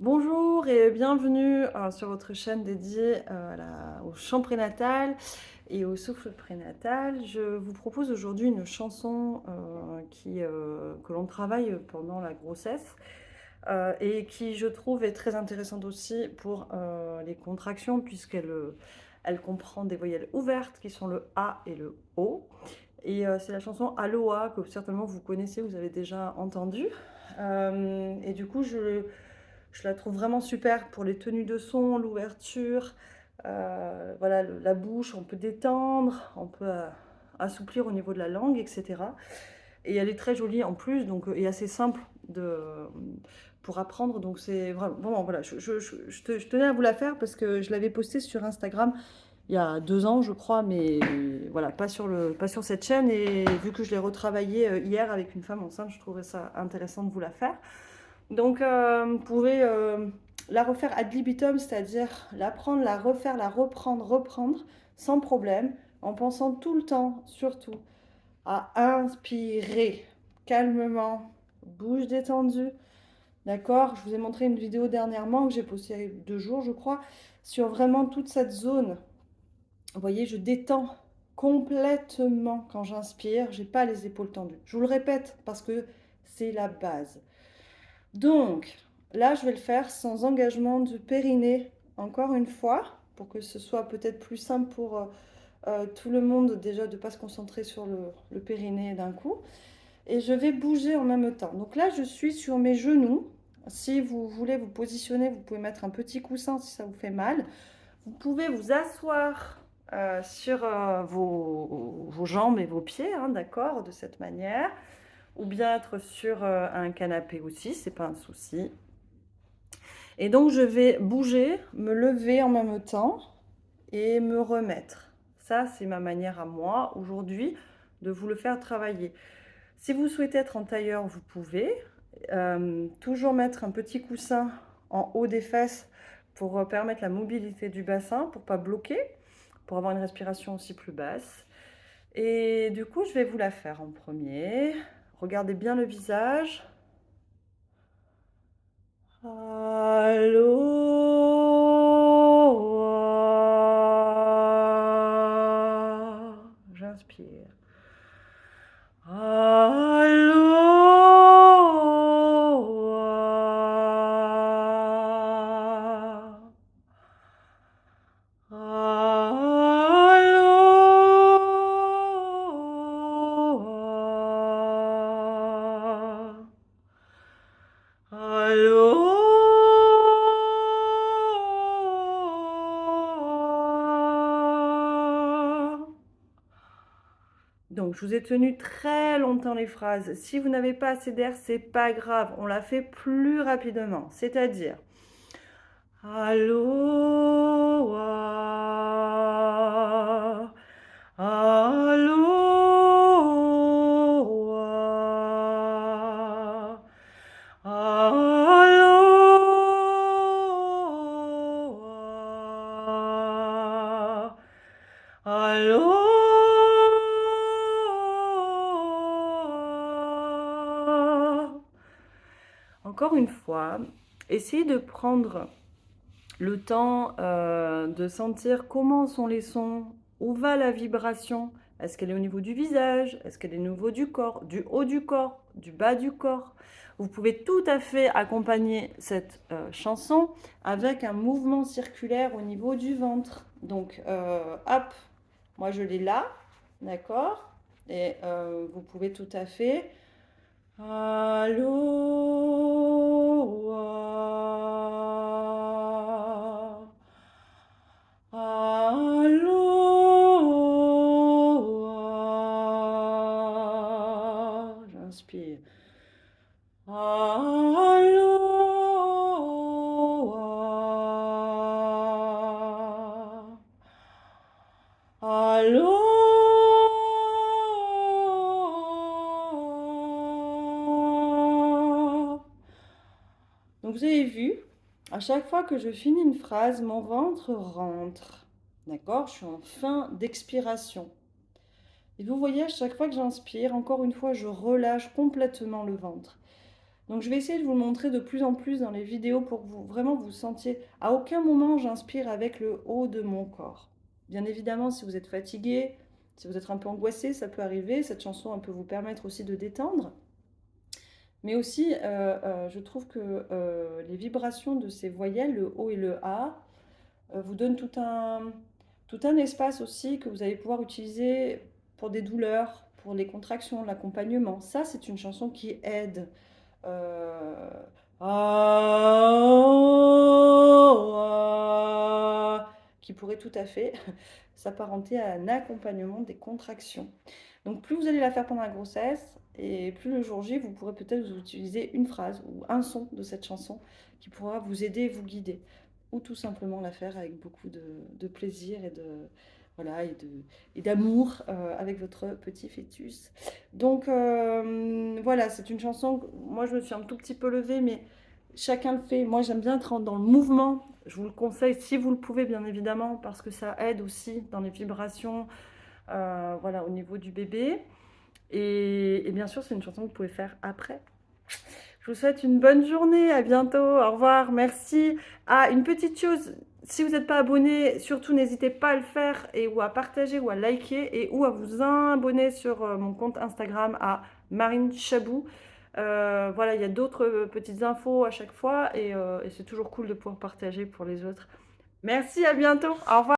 Bonjour et bienvenue sur votre chaîne dédiée au chant prénatal et au souffle prénatal. Je vous propose aujourd'hui une chanson que l'on travaille pendant la grossesse et qui, je trouve, est très intéressante aussi pour les contractions puisqu'elle comprend des voyelles ouvertes qui sont le A et le O. Et c'est la chanson Aloha que certainement vous connaissez, vous avez déjà entendu. Et du coup, je la trouve vraiment super pour les tenues de son, l'ouverture, voilà, la bouche, on peut détendre, on peut assouplir au niveau de la langue, etc. Et elle est très jolie en plus, donc, et assez simple pour apprendre. Donc c'est vraiment, voilà, je tenais à vous la faire parce que je l'avais postée sur Instagram il y a 2 ans, je crois, mais voilà, pas sur cette chaîne. Et vu que je l'ai retravaillée hier avec une femme enceinte, je trouvais ça intéressant de vous la faire. Donc, vous pouvez la refaire ad libitum, c'est-à-dire la prendre, la refaire, la reprendre, reprendre, sans problème, en pensant tout le temps, surtout, à inspirer calmement, bouche détendue. D'accord? Je vous ai montré une vidéo dernièrement que j'ai postée il y a 2 jours, je crois, sur vraiment toute cette zone. Vous voyez, je détends complètement quand j'inspire, j'ai pas les épaules tendues. Je vous le répète parce que c'est la base. Donc, là, je vais le faire sans engagement de périnée, encore une fois, pour que ce soit peut-être plus simple pour tout le monde, déjà de ne pas se concentrer sur le périnée d'un coup. Et je vais bouger en même temps. Donc là, je suis sur mes genoux. Si vous voulez vous positionner, vous pouvez mettre un petit coussin si ça vous fait mal. Vous pouvez vous asseoir sur vos jambes et vos pieds, hein, d'accord, de cette manière. Ou bien être sur un canapé aussi, c'est pas un souci. Et donc je vais bouger, me lever en même temps et me remettre. Ça, c'est ma manière à moi aujourd'hui de vous le faire travailler. Si vous souhaitez être en tailleur, vous pouvez. Toujours mettre un petit coussin en haut des fesses pour permettre la mobilité du bassin, pour ne pas bloquer, pour avoir une respiration aussi plus basse. Et du coup, je vais vous la faire en premier. Regardez bien le visage. Aloha. J'inspire. Aloha. Aloha. Aloha. Donc, je vous ai tenu très longtemps les phrases. Si vous n'avez pas assez d'air, c'est pas grave. On la fait plus rapidement. C'est-à-dire, Aloha. Aloha. Aloha. Aloha. Encore une fois, essayez de prendre le temps de sentir comment sont les sons, où va la vibration, est-ce qu'elle est au niveau du visage, est-ce qu'elle est au niveau du corps, du haut du corps, du bas du corps. Vous pouvez tout à fait accompagner cette chanson avec un mouvement circulaire au niveau du ventre. Donc, hop, moi je l'ai là, d'accord? Et vous pouvez tout à fait... Aloha. Aloha. J'inspire. Aloha. Aloha. Donc vous avez vu, à chaque fois que je finis une phrase, mon ventre rentre. D'accord? Je suis en fin d'expiration. Et vous voyez, à chaque fois que j'inspire, encore une fois, je relâche complètement le ventre. Donc je vais essayer de vous le montrer de plus en plus dans les vidéos pour que vous vraiment vous sentiez. À aucun moment j'inspire avec le haut de mon corps. Bien évidemment, si vous êtes fatigué, si vous êtes un peu angoissé, ça peut arriver. Cette chanson elle peut vous permettre aussi de détendre. Mais aussi, je trouve que les vibrations de ces voyelles, le O et le A, vous donnent tout un espace aussi que vous allez pouvoir utiliser pour des douleurs, pour les contractions, l'accompagnement. Ça, c'est une chanson qui aide. Euh, qui pourrait tout à fait s'apparenter à un accompagnement des contractions. Donc plus vous allez la faire pendant la grossesse, et plus le jour J, vous pourrez peut-être vous utiliser une phrase ou un son de cette chanson qui pourra vous aider et vous guider. Ou tout simplement la faire avec beaucoup de plaisir et de voilà et d'amour avec votre petit fœtus. Donc voilà, c'est une chanson, moi je me suis un tout petit peu levée, mais chacun le fait. Moi j'aime bien être dans le mouvement. Je vous le conseille si vous le pouvez, bien évidemment, parce que ça aide aussi dans les vibrations, voilà, au niveau du bébé. Et bien sûr, c'est une chanson que vous pouvez faire après. Je vous souhaite une bonne journée, à bientôt, au revoir, merci. Ah, une petite chose, si vous n'êtes pas abonné, surtout n'hésitez pas à le faire et ou à partager ou à liker et ou à vous abonner sur mon compte Instagram à Marine Chabou. Voilà, il y a d'autres petites infos à chaque fois et c'est toujours cool de pouvoir partager pour les autres. Merci, à bientôt, au revoir.